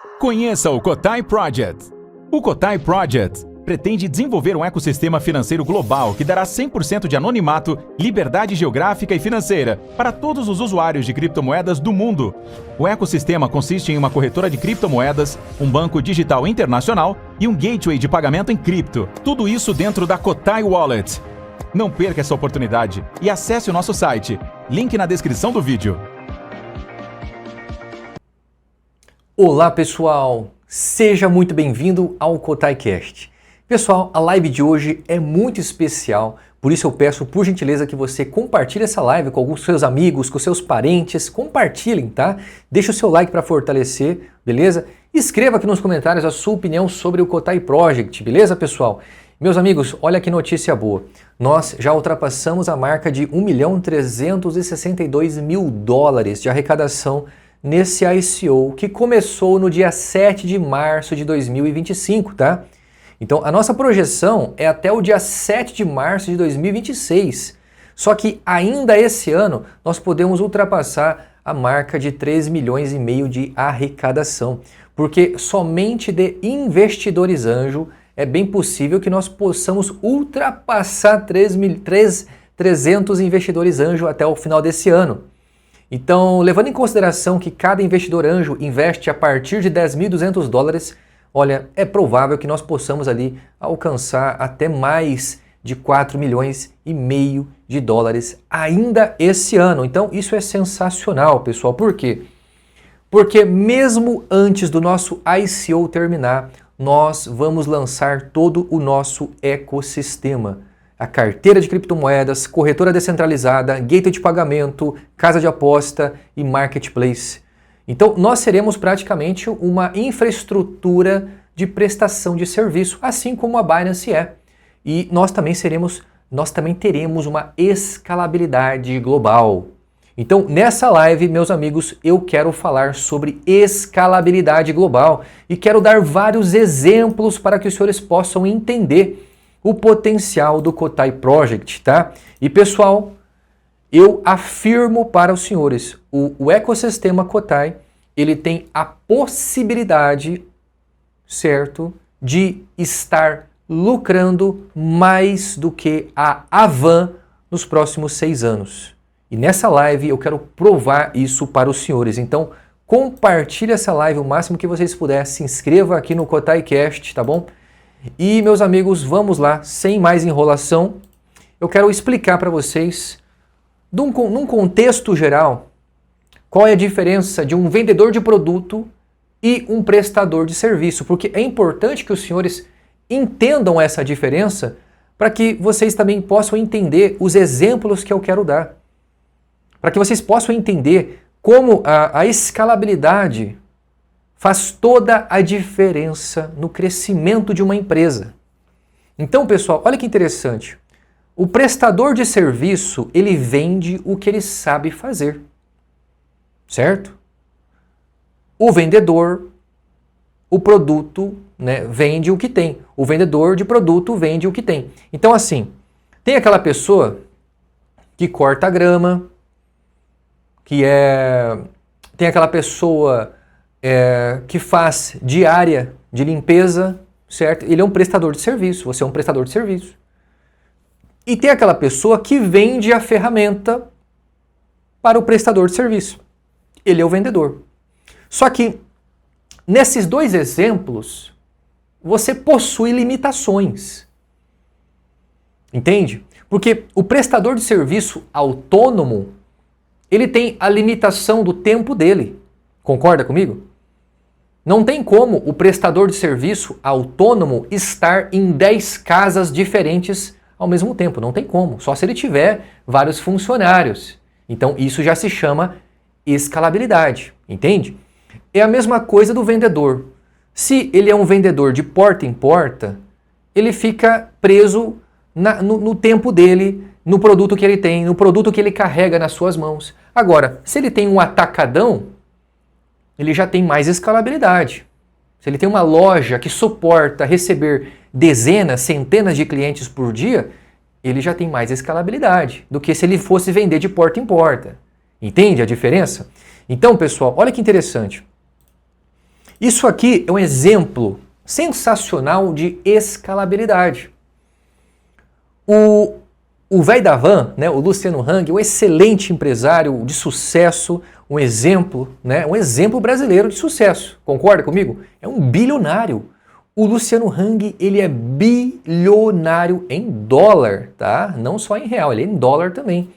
Conheça o Cotai Project. O Cotai Project pretende desenvolver um ecossistema financeiro global que dará 100% de anonimato, liberdade geográfica e financeira para todos os usuários de criptomoedas do mundo. O ecossistema consiste em uma corretora de criptomoedas, um banco digital internacional e um gateway de pagamento em cripto. Tudo isso dentro da Cotai Wallet. Não perca essa oportunidade e acesse o nosso site. Link na descrição do vídeo. Olá pessoal, seja muito bem-vindo ao KotaiCast. Pessoal, a live de hoje é muito especial, por isso eu peço por gentileza que você compartilhe essa live com alguns seus amigos, com seus parentes, compartilhem, tá? Deixa o seu like para fortalecer, beleza? Escreva aqui nos comentários a sua opinião sobre o Cotai Project, beleza pessoal? Meus amigos, olha que notícia boa. Nós já ultrapassamos a marca de $1.362.000 de arrecadação nesse ICO que começou no dia 7 de março de 2025, tá? Então a nossa projeção é até o dia 7 de março de 2026. Só que ainda esse ano nós podemos ultrapassar a marca de 3,5 milhões de arrecadação, porque somente de investidores anjo é bem possível que nós possamos ultrapassar 300 investidores anjo até o final desse ano. Então, levando em consideração que cada investidor anjo investe a partir de $10.200, olha, é provável que nós possamos ali alcançar até mais de 4,5 milhões ainda esse ano. Então, isso é sensacional, pessoal. Por quê? Porque mesmo antes do nosso ICO terminar, nós vamos lançar todo o nosso ecossistema. A carteira de criptomoedas, corretora descentralizada, gateway de pagamento, casa de aposta e marketplace. Então, nós seremos praticamente uma infraestrutura de prestação de serviço, assim como a Binance é. E nós também teremos uma escalabilidade global. Então, nessa live, meus amigos, eu quero falar sobre escalabilidade global e quero dar vários exemplos para que os senhores possam entender o potencial do Cotai Project, tá? E pessoal, eu afirmo para os senhores, o ecossistema Cotai, ele tem a possibilidade, certo, de estar lucrando mais do que a Avan nos próximos 6 anos. E nessa live eu quero provar isso para os senhores. Então, compartilhe essa live o máximo que vocês puderem, se inscreva aqui no KotaiCast, tá bom? E, meus amigos, vamos lá, sem mais enrolação, eu quero explicar para vocês, num contexto geral, qual é a diferença de um vendedor de produto e um prestador de serviço, porque é importante que os senhores entendam essa diferença para que vocês também possam entender os exemplos que eu quero dar, para que vocês possam entender como a escalabilidade faz toda a diferença no crescimento de uma empresa. Então, pessoal, olha que interessante. O prestador de serviço, ele vende o que ele sabe fazer, certo? O vendedor, o produto, né, vende o que tem. O vendedor de produto vende o que tem. Então, assim, tem aquela pessoa que corta a grama, tem aquela pessoa que faz diária de limpeza, certo? Ele é um prestador de serviço, você é um prestador de serviço. E tem aquela pessoa que vende a ferramenta para o prestador de serviço. Ele é o vendedor. Só que, nesses dois exemplos, você possui limitações. Entende? Porque o prestador de serviço autônomo, ele tem a limitação do tempo dele. Concorda comigo? Não tem como o prestador de serviço autônomo estar em 10 casas diferentes ao mesmo tempo. Não tem como, só se ele tiver vários funcionários. Então isso já se chama escalabilidade, entende? É a mesma coisa do vendedor. Se ele é um vendedor de porta em porta, ele fica preso no tempo dele, no produto que ele tem, no produto que ele carrega nas suas mãos. Agora, se ele tem um atacadão, ele já tem mais escalabilidade. Se ele tem uma loja que suporta receber dezenas, centenas de clientes por dia, ele já tem mais escalabilidade do que se ele fosse vender de porta em porta. Entende a diferença? Então, pessoal, olha que interessante. Isso aqui é um exemplo sensacional de escalabilidade. O velho da van, né, o Luciano Hang, um excelente empresário de sucesso, um exemplo, né, um exemplo brasileiro de sucesso. Concorda comigo? É um bilionário. O Luciano Hang, ele é bilionário em dólar, tá? Não só em real, ele é em dólar também.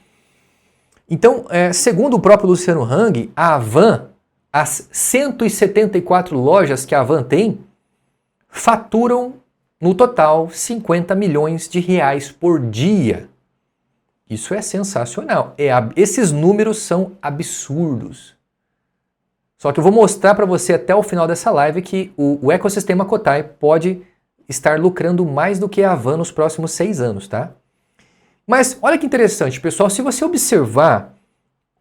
Então, segundo o próprio Luciano Hang, a Havan, as 174 lojas que a Havan tem, faturam no total 50 milhões de reais por dia. Isso é sensacional. Esses números são absurdos. Só que eu vou mostrar para você até o final dessa live que o ecossistema Cotai pode estar lucrando mais do que a Havan nos próximos 6 anos, tá? Mas olha que interessante, pessoal, se você observar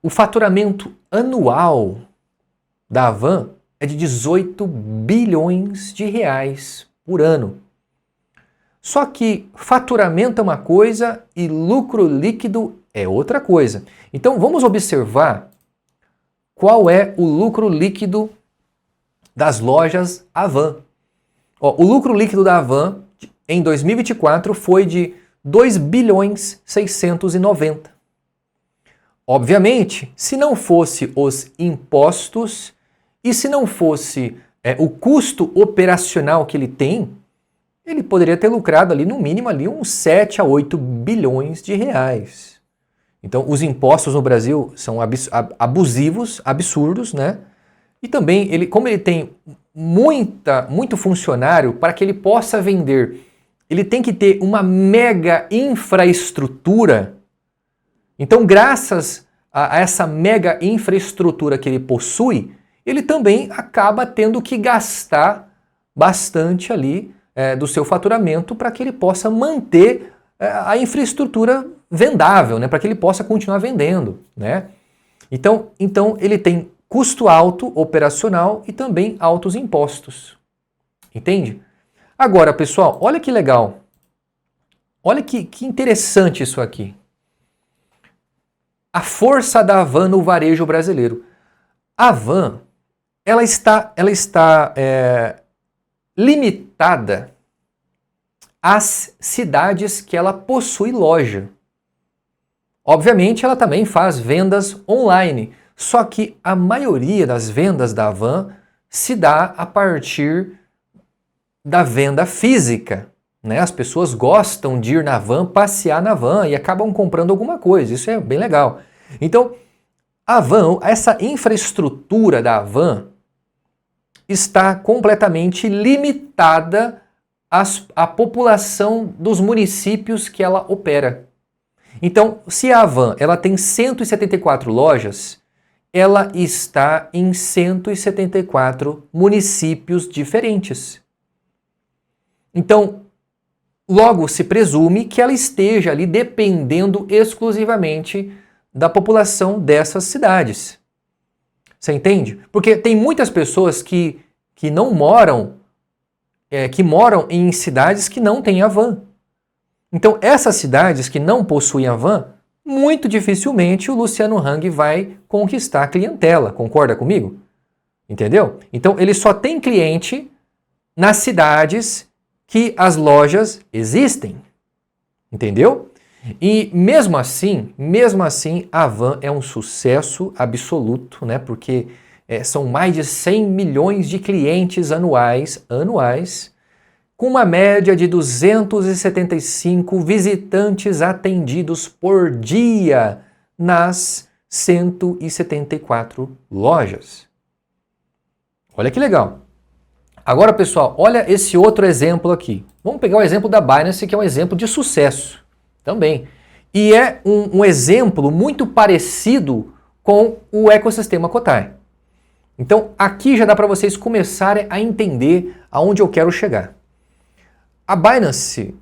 o faturamento anual da Havan é de 18 bilhões de reais por ano. Só que faturamento é uma coisa e lucro líquido é outra coisa. Então vamos observar qual é o lucro líquido das lojas Havan. O lucro líquido da Havan em 2024 foi de 2 bilhões 690. Obviamente, se não fosse os impostos e se não fosse o custo operacional que ele tem, ele poderia ter lucrado ali no mínimo ali uns 7 a 8 bilhões de reais. Então, os impostos no Brasil são abusivos, absurdos, né? E também, como ele tem muito funcionário, para que ele possa vender, ele tem que ter uma mega infraestrutura. Então, graças a essa mega infraestrutura que ele possui, ele também acaba tendo que gastar bastante ali do seu faturamento para que ele possa manter a infraestrutura vendável, né? Para que ele possa continuar vendendo, né? Então ele tem custo alto operacional e também altos impostos. Entende? Agora, pessoal, olha que legal. Olha que interessante isso aqui. A força da Havan no varejo brasileiro. A Havan, ela está limitada às cidades que ela possui loja. Obviamente, ela também faz vendas online, só que a maioria das vendas da Havan se dá a partir da venda física, né? As pessoas gostam de ir na van, passear na van e acabam comprando alguma coisa, isso é bem legal. Então, a Havan, essa infraestrutura da Havan está completamente limitada à população dos municípios que ela opera. Então, se a Havan ela tem 174 lojas, ela está em 174 municípios diferentes. Então, logo se presume que ela esteja ali dependendo exclusivamente da população dessas cidades. Você entende? Porque tem muitas pessoas que não moram, que moram em cidades que não têm Havan. Então, essas cidades que não possuem Havan, muito dificilmente o Luciano Hang vai conquistar a clientela. Concorda comigo? Entendeu? Então, ele só tem cliente nas cidades que as lojas existem. Entendeu? E mesmo assim, a Havan é um sucesso absoluto, né? Porque são mais de 100 milhões de clientes anuais, com uma média de 275 visitantes atendidos por dia nas 174 lojas. Olha que legal. Agora, pessoal, olha esse outro exemplo aqui. Vamos pegar o exemplo da Binance, que é um exemplo de sucesso também. E é um exemplo muito parecido com o ecossistema Cotai. Então, aqui já dá para vocês começarem a entender aonde eu quero chegar. A Binance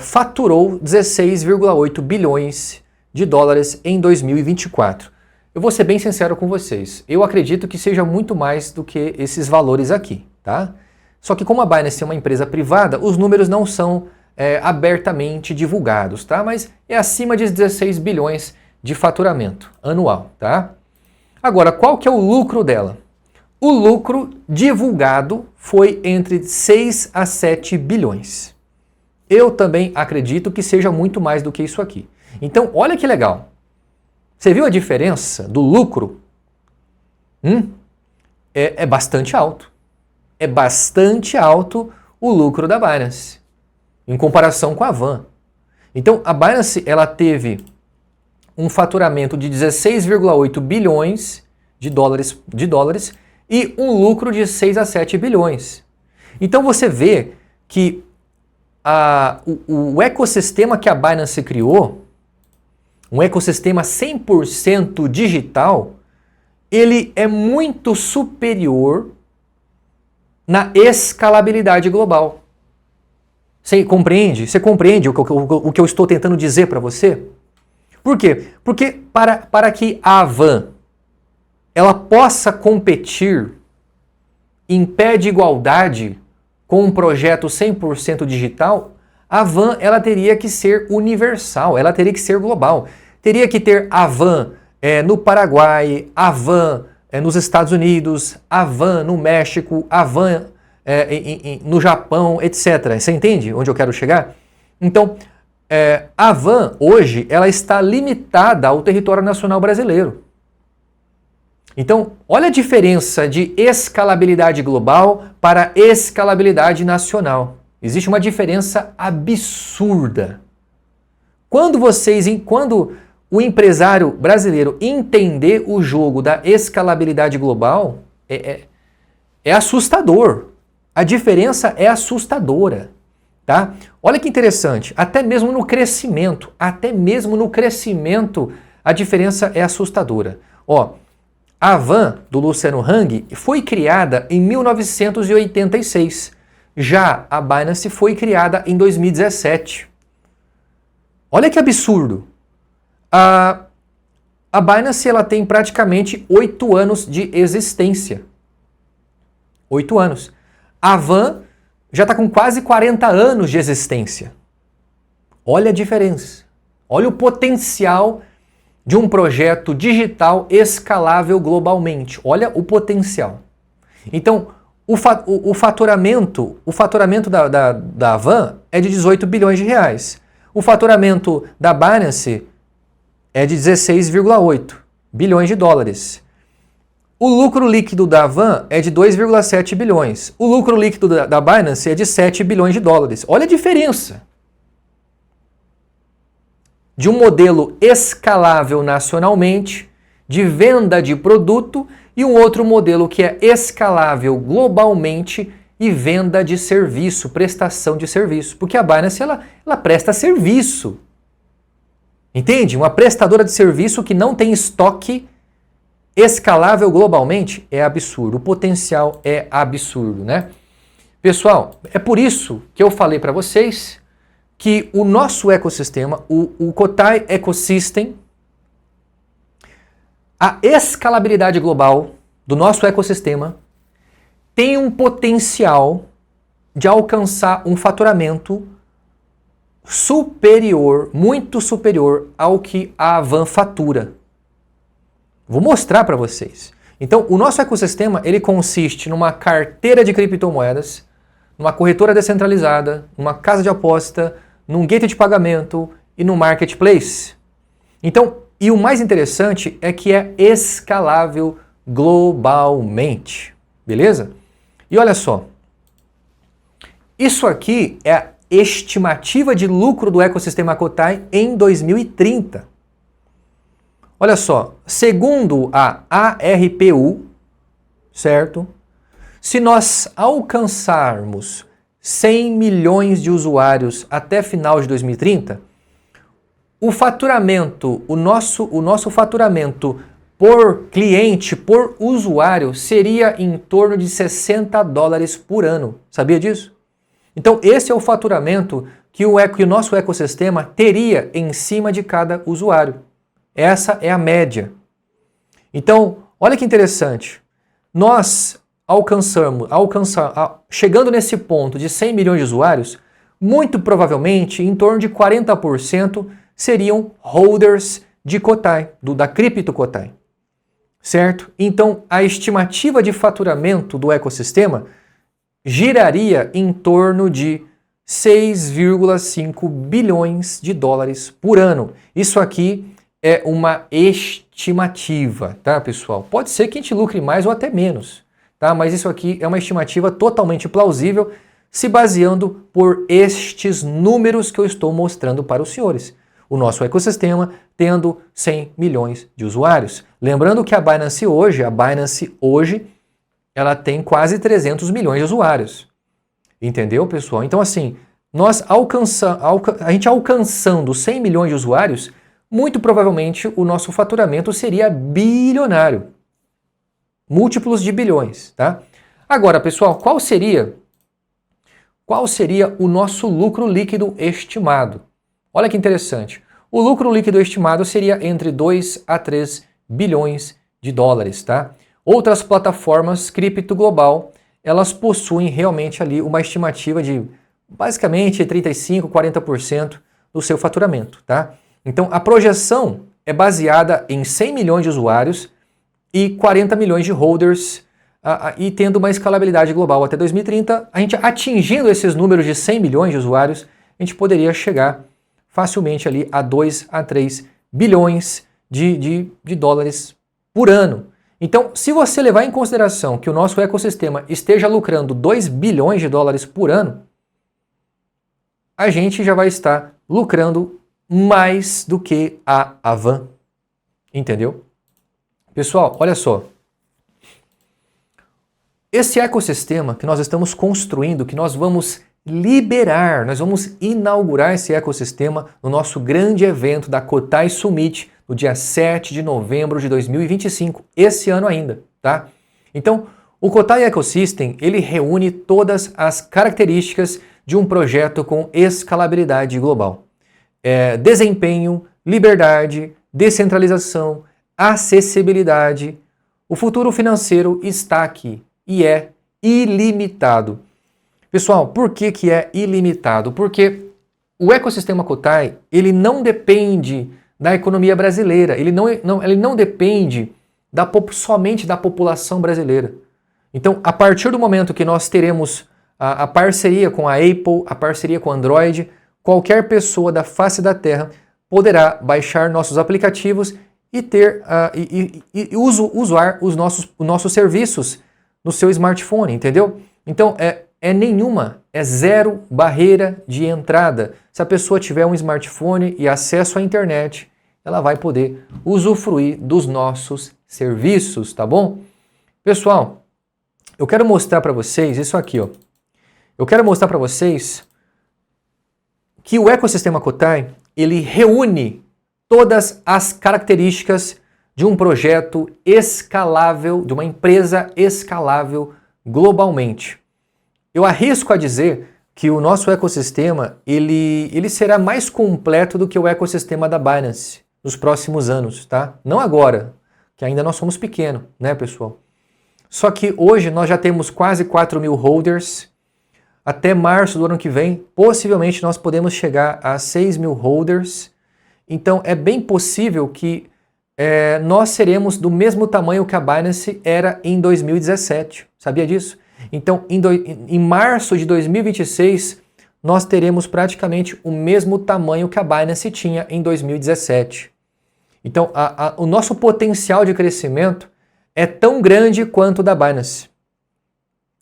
faturou 16,8 bilhões de dólares em 2024. Eu vou ser bem sincero com vocês. Eu acredito que seja muito mais do que esses valores aqui, tá? Só que como a Binance é uma empresa privada, os números não são abertamente divulgados, tá? Mas é acima de 16 bilhões de faturamento anual, tá? Agora, qual que é o lucro dela? o lucro divulgado foi entre 6 a 7 bilhões. Eu também acredito que seja muito mais do que isso aqui. Então, olha que legal. Você viu a diferença do lucro? É bastante alto. É bastante alto o lucro da Binance, em comparação com a Van. Então, a Binance ela teve um faturamento de 16,8 bilhões de dólares e um lucro de 6 a 7 bilhões. Então, você vê que o ecossistema que a Binance criou, um ecossistema 100% digital, ele é muito superior na escalabilidade global. Você compreende? Você compreende o que eu estou tentando dizer para você? Por quê? Porque para que a Van ela possa competir em pé de igualdade com um projeto 100% digital, a Van ela teria que ser universal, ela teria que ser global. Teria que ter a Van no Paraguai, a Van nos Estados Unidos, a Van no México, a Van no Japão, etc. Você entende onde eu quero chegar? Então, a Van hoje ela está limitada ao território nacional brasileiro. Então, olha a diferença de escalabilidade global para escalabilidade nacional. Existe uma diferença absurda. Quando o empresário brasileiro entender o jogo da escalabilidade global, é assustador. A diferença é assustadora. Tá? Olha que interessante, até mesmo no crescimento, a diferença é assustadora. A Van, do Luciano Hang, foi criada em 1986. Já a Binance foi criada em 2017. Olha que absurdo. A Binance ela tem praticamente 8 anos de existência. 8 anos. A Van já está com quase 40 anos de existência. Olha a diferença. Olha o potencial de um projeto digital escalável globalmente. Olha o potencial. Então, o faturamento da Van é de 18 bilhões de reais. O faturamento da Binance é de 16,8 bilhões de dólares. O lucro líquido da Van é de 2,7 bilhões. O lucro líquido da Binance é de 7 bilhões de dólares. Olha a diferença de um modelo escalável nacionalmente, de venda de produto, e um outro modelo que é escalável globalmente e venda de serviço, prestação de serviço. Porque a Binance ela presta serviço. Entende? Uma prestadora de serviço que não tem estoque escalável globalmente é absurdo. O potencial é absurdo, né? Pessoal, é por isso que eu falei para vocês que o nosso ecossistema, o Cotai Ecosystem, a escalabilidade global do nosso ecossistema tem um potencial de alcançar um faturamento superior, muito superior ao que a Van fatura. Vou mostrar para vocês. Então, o nosso ecossistema ele consiste numa carteira de criptomoedas, numa corretora descentralizada, numa casa de aposta, num gateway de pagamento e no marketplace. Então, e o mais interessante é que é escalável globalmente, beleza? E olha só, isso aqui é a estimativa de lucro do ecossistema Cotai em 2030. Olha só, segundo a ARPU, certo? Se nós alcançarmos 100 milhões de usuários até final de 2030, o faturamento, o nosso faturamento por cliente, por usuário, seria em torno de $60 por ano. Sabia disso? Então, esse é o faturamento que o nosso ecossistema teria em cima de cada usuário. Essa é a média. Então, olha que interessante. Nós chegando nesse ponto de 100 milhões de usuários, muito provavelmente, em torno de 40% seriam holders de Cotai, da cripto Cotai. certo? Então, a estimativa de faturamento do ecossistema giraria em torno de 6,5 bilhões de dólares por ano. Isso aqui é uma estimativa, tá, pessoal? Pode ser que a gente lucre mais ou até menos, tá? Mas isso aqui é uma estimativa totalmente plausível, se baseando por estes números que eu estou mostrando para os senhores. O nosso ecossistema tendo 100 milhões de usuários. Lembrando que a Binance hoje, ela tem quase 300 milhões de usuários. Entendeu, pessoal? Então, assim, a gente alcançando 100 milhões de usuários, muito provavelmente o nosso faturamento seria bilionário. Múltiplos de bilhões, tá? Agora, pessoal, qual seria o nosso lucro líquido estimado? Olha que interessante. O lucro líquido estimado seria entre 2 a 3 bilhões de dólares, tá? Outras plataformas cripto global, elas possuem realmente ali uma estimativa de basicamente 35, 40% do seu faturamento, tá? Então a projeção é baseada em 100 milhões de usuários e 40 milhões de holders e tendo uma escalabilidade global até 2030, a gente atingindo esses números de 100 milhões de usuários, a gente poderia chegar facilmente ali a 2 a 3 bilhões de dólares por ano. Então, se você levar em consideração que o nosso ecossistema esteja lucrando 2 bilhões de dólares por ano, a gente já vai estar lucrando mais do que a Avan. Entendeu? Pessoal, olha só. Esse ecossistema que nós estamos construindo, que nós vamos liberar, nós vamos inaugurar esse ecossistema no nosso grande evento da Cotai Summit, no dia 7 de novembro de 2025, esse ano ainda, tá? Então, o Cotai Ecosystem, ele reúne todas as características de um projeto com escalabilidade global. Desempenho, liberdade, descentralização, acessibilidade. O futuro financeiro está aqui e é ilimitado. Pessoal, por que é ilimitado? Porque o ecossistema Cotai, ele não depende da economia brasileira, ele não depende somente da população brasileira. Então, a partir do momento que nós teremos a parceria com a Apple, a parceria com o Android, qualquer pessoa da face da Terra poderá baixar nossos aplicativos e usar os nossos serviços no seu smartphone, entendeu? Então, é zero barreira de entrada. Se a pessoa tiver um smartphone e acesso à internet, ela vai poder usufruir dos nossos serviços, tá bom? Pessoal, eu quero mostrar para vocês isso aqui, ó. Eu quero mostrar para vocês que o ecossistema Cotai, ele reúne todas as características de um projeto escalável, de uma empresa escalável globalmente. Eu arrisco a dizer que o nosso ecossistema ele será mais completo do que o ecossistema da Binance nos próximos anos, tá? Não agora, que ainda nós somos pequenos, né, pessoal? Só que hoje nós já temos quase 4 mil holders. Até março do ano que vem, possivelmente nós podemos chegar a 6 mil holders. Então é bem possível que nós seremos do mesmo tamanho que a Binance era em 2017. Sabia disso? Então, em março de 2026, nós teremos praticamente o mesmo tamanho que a Binance tinha em 2017. Então, o nosso potencial de crescimento é tão grande quanto o da Binance.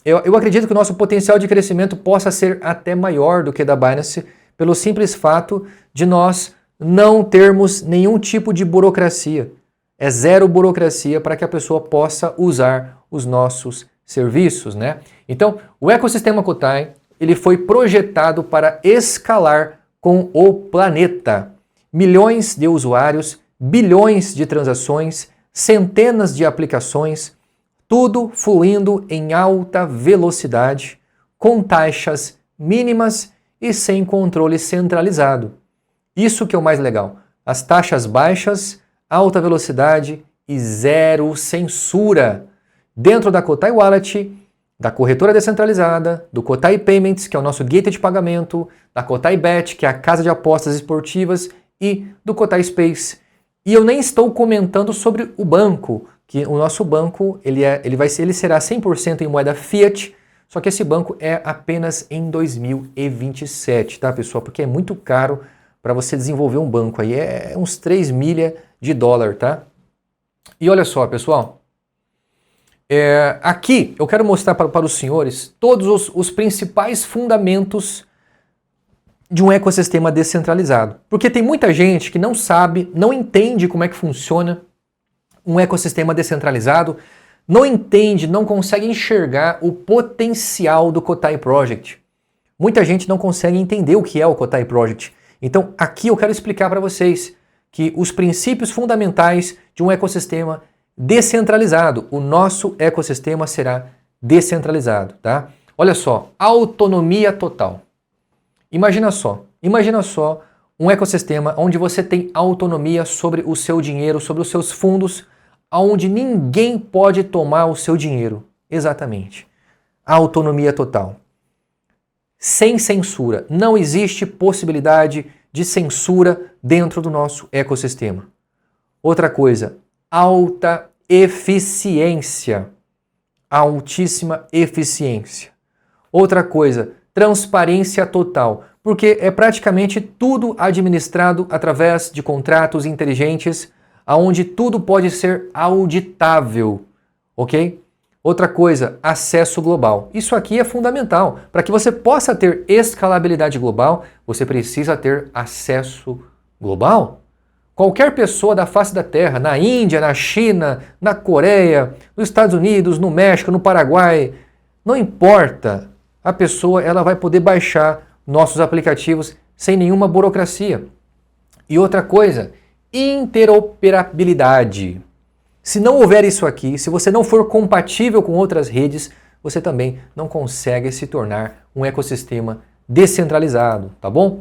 Eu acredito que o nosso potencial de crescimento possa ser até maior do que o da Binance, pelo simples fato de nós não termos nenhum tipo de burocracia. É zero burocracia para que a pessoa possa usar os nossos serviços, né? Então, o ecossistema Cotai, ele foi projetado para escalar com o planeta. Milhões de usuários, bilhões de transações, centenas de aplicações, tudo fluindo em alta velocidade, com taxas mínimas e sem controle centralizado. Isso que é o mais legal. As taxas baixas, alta velocidade e zero censura. Dentro da Cotai Wallet, da corretora descentralizada, do Cotai Payments, que é o nosso gateway de pagamento, da Cotai Bet, que é a casa de apostas esportivas, e do Cotai Space. E eu nem estou comentando sobre o banco, que o nosso banco ele será 100% em moeda fiat, só que esse banco é apenas em 2027, tá, pessoal? Porque é muito caro para você desenvolver um banco aí, é uns 3 milha de dólar, tá? E olha só, pessoal, aqui eu quero mostrar para os senhores todos os principais fundamentos de um ecossistema descentralizado. Porque tem muita gente que não sabe, não entende como é que funciona um ecossistema descentralizado, não entende, não consegue enxergar o potencial do Kotai Project. Muita gente não consegue entender o que é o Kotai Project. Então aqui eu quero explicar para vocês que os princípios fundamentais de um ecossistema descentralizado, o nosso ecossistema será descentralizado, tá? Olha só, autonomia total. Imagina só um ecossistema onde você tem autonomia sobre o seu dinheiro, sobre os seus fundos, onde ninguém pode tomar o seu dinheiro. Exatamente. Autonomia total. Sem censura. Não existe possibilidade de censura dentro do nosso ecossistema. Outra coisa, alta eficiência. Altíssima eficiência. Outra coisa, transparência total, porque é praticamente tudo administrado através de contratos inteligentes, onde tudo pode ser auditável, ok? Outra coisa, acesso global. Isso aqui é fundamental. Para que você possa ter escalabilidade global, você precisa ter acesso global. Qualquer pessoa da face da Terra, na Índia, na China, na Coreia, nos Estados Unidos, no México, no Paraguai, não importa, a pessoa ela vai poder baixar nossos aplicativos sem nenhuma burocracia. E outra coisa, interoperabilidade. Se não houver isso aqui, se você não for compatível com outras redes, você também não consegue se tornar um ecossistema descentralizado, tá bom?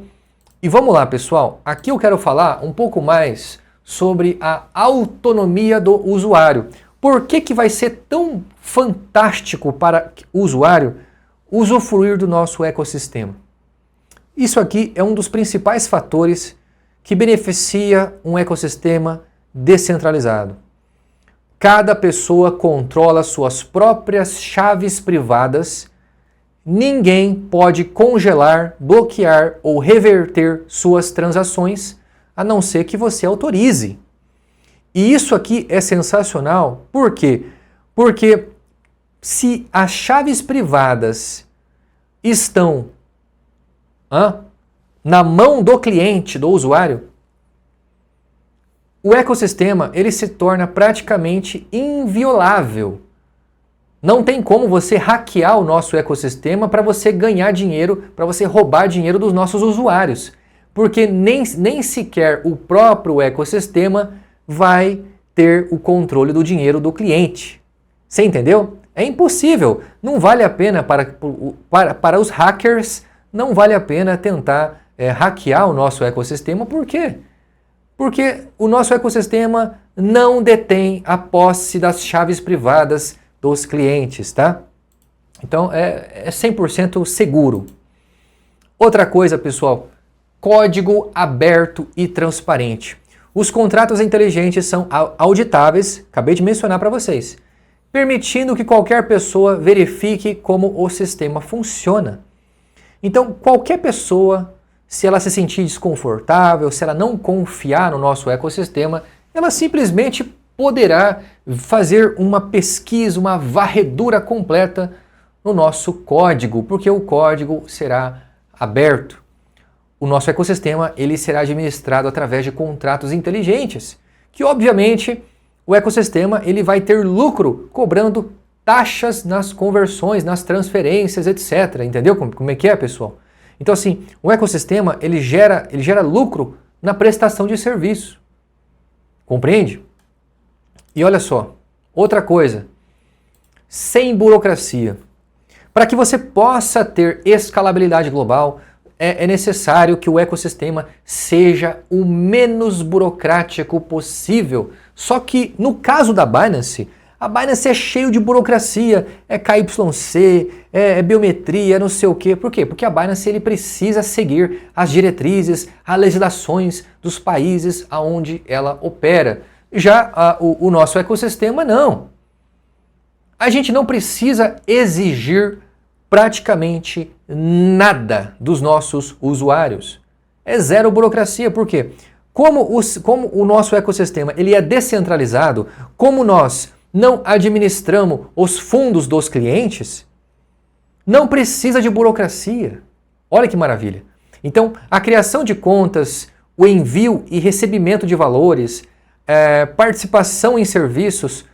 E vamos lá, pessoal. Aqui eu quero falar um pouco mais sobre a autonomia do usuário. Por que vai ser tão fantástico para o usuário usufruir do nosso ecossistema? Isso aqui é um dos principais fatores que beneficia um ecossistema descentralizado. Cada pessoa controla suas próprias chaves privadas. Ninguém pode congelar, bloquear ou reverter suas transações, a não ser que você autorize. E isso aqui é sensacional. Por quê? Porque se as chaves privadas estão na mão do cliente, do usuário, o ecossistema ele se torna praticamente inviolável. Não tem como você hackear o nosso ecossistema para você ganhar dinheiro, para você roubar dinheiro dos nossos usuários. Porque nem sequer o próprio ecossistema vai ter o controle do dinheiro do cliente. Você entendeu? É impossível. Não vale a pena para os hackers, não vale a pena tentar hackear o nosso ecossistema. Por quê? Porque o nosso ecossistema não detém a posse das chaves privadas dos clientes, tá? Então é 100% seguro. Outra coisa, pessoal, código aberto e transparente. Os contratos inteligentes são auditáveis, acabei de mencionar para vocês, permitindo que qualquer pessoa verifique como o sistema funciona. Então, qualquer pessoa, se ela se sentir desconfortável, se ela não confiar no nosso ecossistema, ela simplesmente poderá fazer uma pesquisa, uma varredura completa no nosso código, porque o código será aberto. O nosso ecossistema ele será administrado através de contratos inteligentes, que obviamente o ecossistema ele vai ter lucro cobrando taxas nas conversões, nas transferências, etc. Entendeu como é que é, pessoal? Então assim, o ecossistema ele gera lucro na prestação de serviço. Compreende? E olha só, outra coisa, sem burocracia. Para que você possa ter escalabilidade global, é necessário que o ecossistema seja o menos burocrático possível. Só que no caso da Binance, a Binance é cheio de burocracia, é KYC, é biometria, não sei o quê. Por quê? Porque a Binance ele precisa seguir as diretrizes, as legislações dos países aonde ela opera. Já o nosso ecossistema, não. A gente não precisa exigir praticamente nada dos nossos usuários. É zero burocracia, por quê? Como o nosso ecossistema ele é descentralizado, como nós não administramos os fundos dos clientes, não precisa de burocracia. Olha que maravilha. Então, a criação de contas, o envio e recebimento de valores, participação em serviços,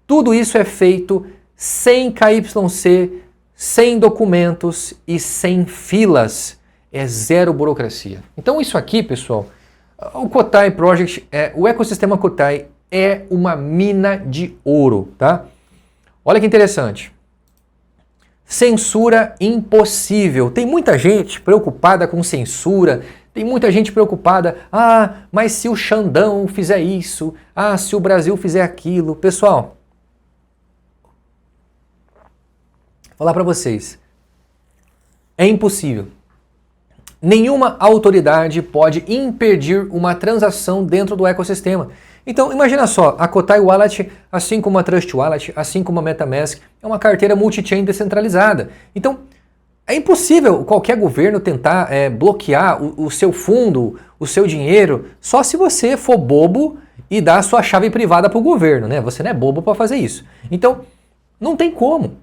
tudo isso é feito sem KYC, sem documentos e sem filas. É zero burocracia. Então isso aqui, pessoal, o Kotai Project, o ecossistema Kotai é uma mina de ouro, tá? Olha que interessante. Censura impossível. Tem muita gente preocupada com censura, tem muita gente preocupada, mas se o Xandão fizer isso, se o Brasil fizer aquilo. Pessoal, vou falar para vocês, é impossível. Nenhuma autoridade pode impedir uma transação dentro do ecossistema. Então, imagina só, a Kotai Wallet, assim como a Trust Wallet, assim como a MetaMask, é uma carteira multi-chain descentralizada. Então, é impossível qualquer governo tentar bloquear o seu fundo, o seu dinheiro, só se você for bobo e dar a sua chave privada para o governo, né? Você não é bobo para fazer isso. Então, não tem como.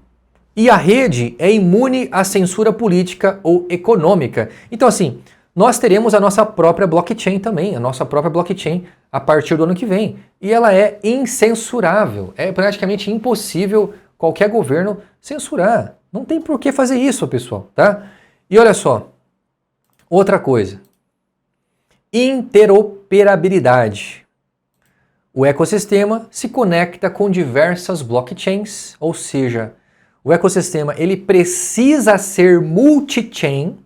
E a rede é imune à censura política ou econômica. Então, assim, nós teremos a nossa própria blockchain também, a nossa própria blockchain a partir do ano que vem. E ela é incensurável. É praticamente impossível qualquer governo censurar. Não tem por que fazer isso, pessoal, tá? E olha só, outra coisa. Interoperabilidade. O ecossistema se conecta com diversas blockchains, ou seja, o ecossistema ele precisa ser multi-chain,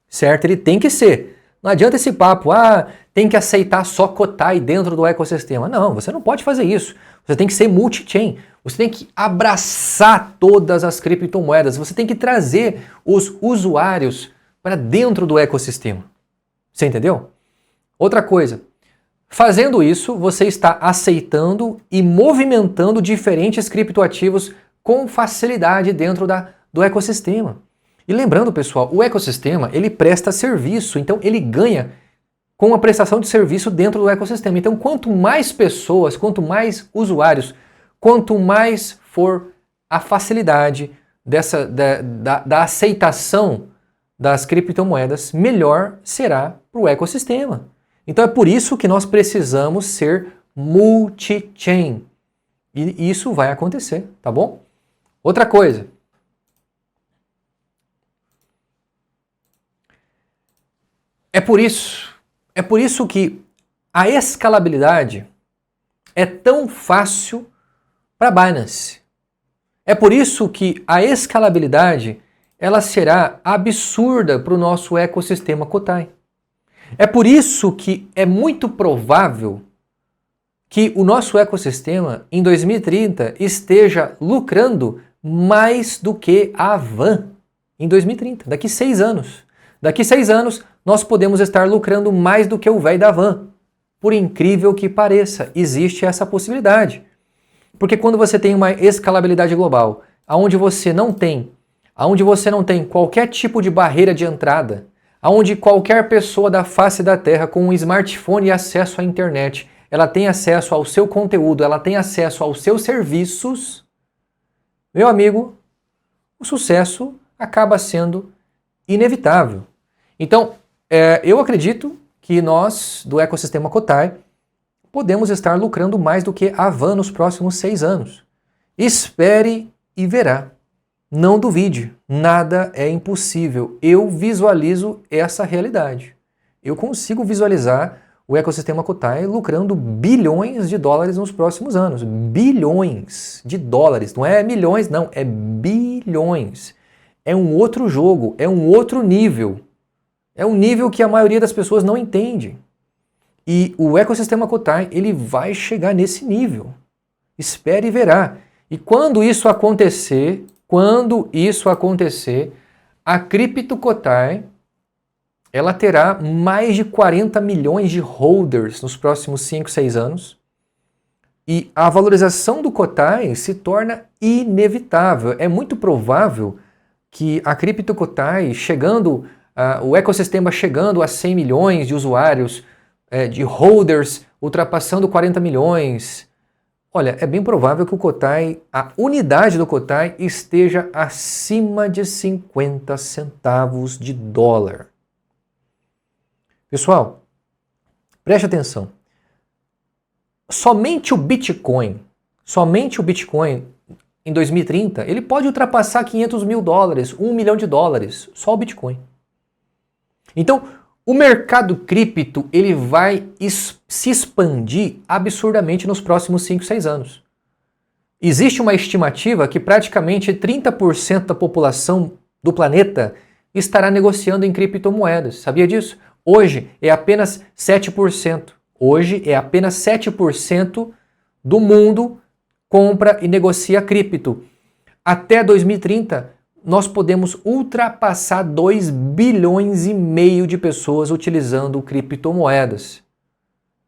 certo? Ele tem que ser. Não adianta esse papo, tem que aceitar só Kotai dentro do ecossistema. Não, você não pode fazer isso. Você tem que ser multi-chain. Você tem que abraçar todas as criptomoedas. Você tem que trazer os usuários para dentro do ecossistema. Você entendeu? Outra coisa. Fazendo isso, você está aceitando e movimentando diferentes criptoativos com facilidade dentro do ecossistema. E lembrando, pessoal, o ecossistema ele presta serviço, então ele ganha com a prestação de serviço dentro do ecossistema. Então, quanto mais pessoas, quanto mais usuários, quanto mais for a facilidade da aceitação das criptomoedas, melhor será para o ecossistema. Então é por isso que nós precisamos ser multi-chain. E isso vai acontecer, tá bom? Outra coisa. É por isso que a escalabilidade é tão fácil para a Binance. É por isso que a escalabilidade ela será absurda para o nosso ecossistema Kotai. É por isso que é muito provável que o nosso ecossistema em 2030 esteja lucrando mais do que a Van em 2030, daqui 6 anos. Daqui 6 anos nós podemos estar lucrando mais do que o velho da Van. Por incrível que pareça, existe essa possibilidade. Porque quando você tem uma escalabilidade global, onde você não tem qualquer tipo de barreira de entrada, onde qualquer pessoa da face da Terra com um smartphone e acesso à internet, ela tem acesso ao seu conteúdo, ela tem acesso aos seus serviços, meu amigo, o sucesso acaba sendo inevitável. Então, eu acredito que nós, do ecossistema Kotai, podemos estar lucrando mais do que a Van nos próximos 6 anos. Espere e verá. Não duvide, nada é impossível. Eu visualizo essa realidade. Eu consigo visualizar o ecossistema Kotai lucrando bilhões de dólares nos próximos anos. Bilhões de dólares. Não é milhões, não. É bilhões. É um outro jogo, é um outro nível. É um nível que a maioria das pessoas não entende. E o ecossistema Kotai, ele vai chegar nesse nível. Espere e verá. E quando isso acontecer, a Crypto Kotai, ela terá mais de 40 milhões de holders nos próximos 5, 6 anos. E a valorização do Kotai se torna inevitável. É muito provável que a cripto Kotai chegando, o ecossistema chegando a 100 milhões de usuários, de holders ultrapassando 40 milhões. Olha, é bem provável que o Kotai, a unidade do Kotai esteja acima de 50 centavos de dólar. Pessoal, preste atenção. Somente o Bitcoin em 2030, ele pode ultrapassar 500 mil dólares, 1 milhão de dólares, só o Bitcoin. Então, o mercado cripto ele vai se expandir absurdamente nos próximos 5, 6 anos. Existe uma estimativa que praticamente 30% da população do planeta estará negociando em criptomoedas. Sabia disso? Hoje é apenas 7%. Hoje é apenas 7% do mundo compra e negocia cripto. Até 2030, nós podemos ultrapassar 2 bilhões e meio de pessoas utilizando criptomoedas.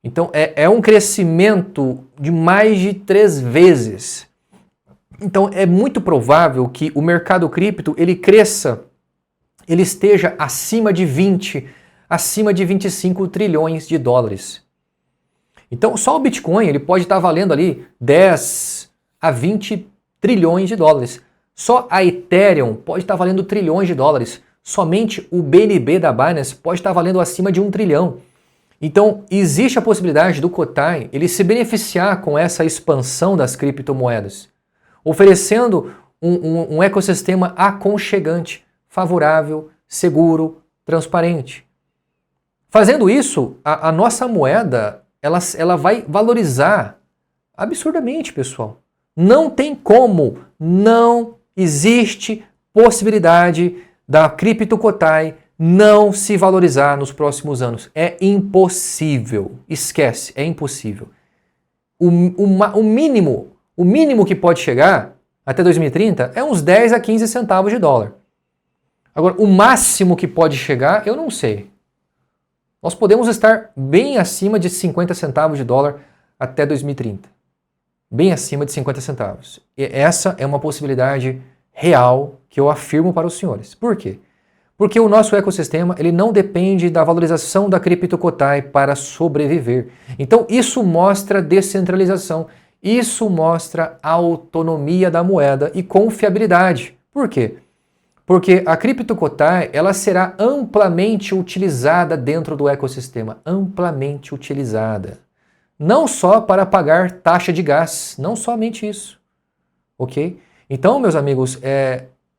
Então é um crescimento de mais de 3 vezes. Então é muito provável que o mercado cripto ele cresça, ele esteja acima de 25 trilhões de dólares. Então só o Bitcoin ele pode estar valendo ali 10 a 20 trilhões de dólares. Só a Ethereum pode estar valendo trilhões de dólares. Somente o BNB da Binance pode estar valendo acima de 1 trilhão. Então, existe a possibilidade do Kotai ele se beneficiar com essa expansão das criptomoedas, oferecendo um ecossistema aconchegante, favorável, seguro, transparente. Fazendo isso, a nossa moeda ela vai valorizar absurdamente, pessoal. Não tem como, não existe possibilidade da cripto Kotai não se valorizar nos próximos anos. É impossível. Esquece, é impossível. O mínimo que pode chegar até 2030 é uns 10 a 15 centavos de dólar. Agora, o máximo que pode chegar, eu não sei. Nós podemos estar bem acima de 50 centavos de dólar até 2030. Bem acima de 50 centavos. E essa é uma possibilidade real que eu afirmo para os senhores. Por quê? Porque o nosso ecossistema ele não depende da valorização da cripto Kotai para sobreviver. Então isso mostra descentralização, isso mostra autonomia da moeda e confiabilidade. Por quê? Porque a cripto Kotai ela será amplamente utilizada dentro do ecossistema, amplamente utilizada. Não só para pagar taxa de gás, não somente isso, ok? Então, meus amigos,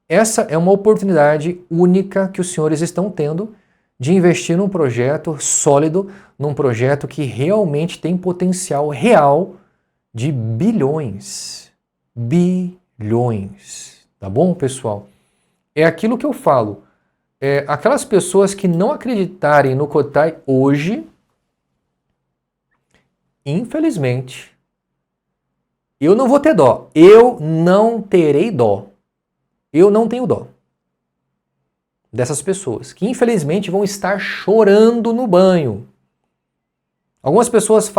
essa é uma oportunidade única que os senhores estão tendo de investir num projeto sólido, num projeto que realmente tem potencial real de bilhões. Bilhões. Tá bom, pessoal? É aquilo que eu falo. Aquelas pessoas que não acreditarem no Kotai hoje, infelizmente, eu não vou ter dó. Eu não terei dó. Eu não tenho dó dessas pessoas que infelizmente vão estar chorando no banho. Algumas pessoas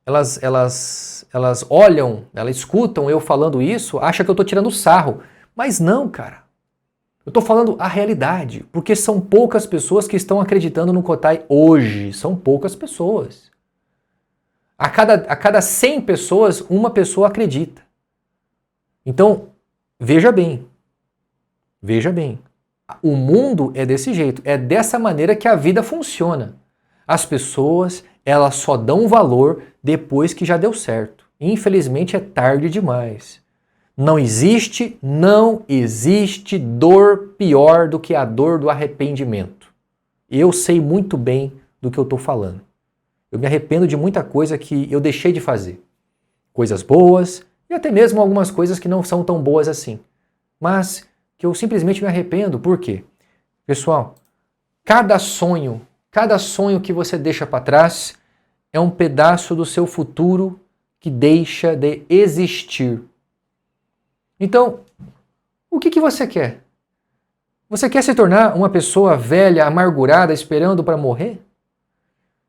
elas olham, elas escutam eu falando isso, acham que eu estou tirando sarro. Mas não, cara. Eu estou falando a realidade, porque são poucas pessoas que estão acreditando no Kotai hoje. São poucas pessoas. A cada 100 pessoas, uma pessoa acredita. Então, veja bem. O mundo é desse jeito, é dessa maneira que a vida funciona. As pessoas, elas só dão valor depois que já deu certo. Infelizmente é tarde demais. Não existe dor pior do que a dor do arrependimento. Eu sei muito bem do que eu estou falando. Eu me arrependo de muita coisa que eu deixei de fazer. Coisas boas e até mesmo algumas coisas que não são tão boas assim. Mas que eu simplesmente me arrependo. Por quê? Pessoal, cada sonho que você deixa para trás é um pedaço do seu futuro que deixa de existir. Então, o que você quer? Você quer se tornar uma pessoa velha, amargurada, esperando para morrer?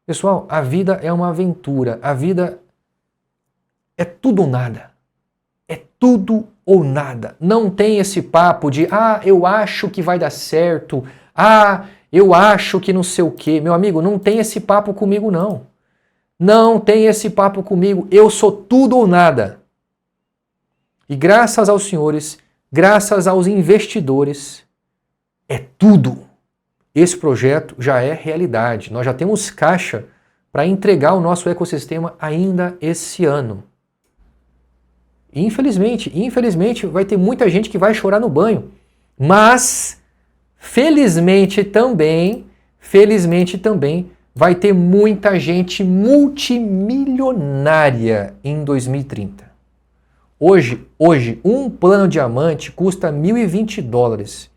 Pessoal, a vida é uma aventura. A vida é tudo ou nada. É tudo ou nada. Não tem esse papo de, eu acho que vai dar certo. Eu acho que não sei o quê. Meu amigo, não tem esse papo comigo, não. Não tem esse papo comigo. Eu sou tudo ou nada. E graças aos senhores, graças aos investidores, é tudo. Esse projeto já é realidade. Nós já temos caixa para entregar o nosso ecossistema ainda esse ano. Infelizmente, vai ter muita gente que vai chorar no banho. Mas, felizmente também, vai ter muita gente multimilionária em 2030. Hoje, um plano diamante custa $1.020.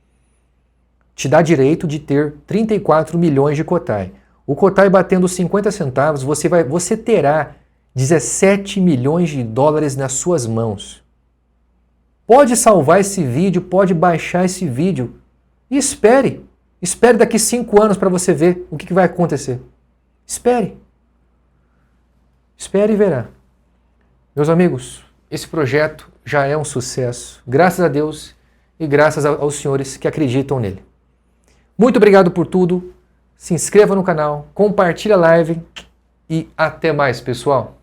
Te dá direito de ter 34 milhões de Kotai. O Kotai batendo 50 centavos, você terá 17 milhões de dólares nas suas mãos. Pode salvar esse vídeo, pode baixar esse vídeo e espere. Espere daqui 5 anos para você ver o que vai acontecer. Espere. Espere e verá. Meus amigos, esse projeto já é um sucesso, graças a Deus e graças aos senhores que acreditam nele. Muito obrigado por tudo. Se inscreva no canal, compartilhe a live e até mais, pessoal.